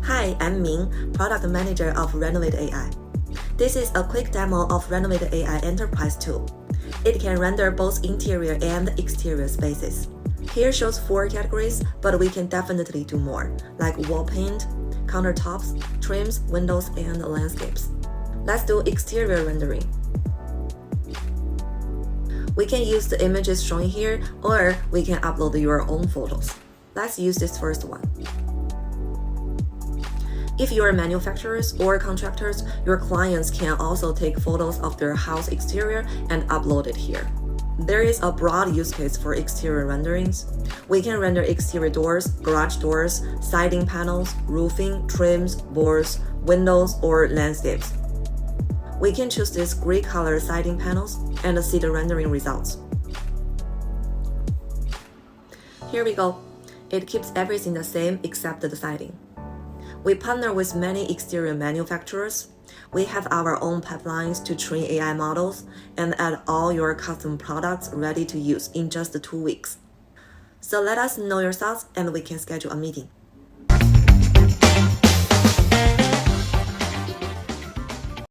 Hi, I'm Ming, Product Manager of Renovate AI. This is a quick demo of Renovate AI Enterprise tool. It can render both interior and exterior spaces. Here shows 4 categories, but we can definitely do more, like wall paint, countertops, trims, windows, and landscapes. Let's do exterior rendering. We can use the images shown here, or we can upload your own photos. Let's use this first one. If you are manufacturers or contractors, your clients can also take photos of their house exterior and upload it here. There is a broad use case for exterior renderings. We can render exterior doors, garage doors, siding panels, roofing, trims, boards, windows, or landscapes. We can choose these gray color siding panels and see the rendering results. Here we go. It keeps everything the same except the siding. We partner with many exterior manufacturers. We have our own pipelines to train AI models and add all your custom products ready to use in just 2 weeks. So let us know your thoughts and we can schedule a meeting.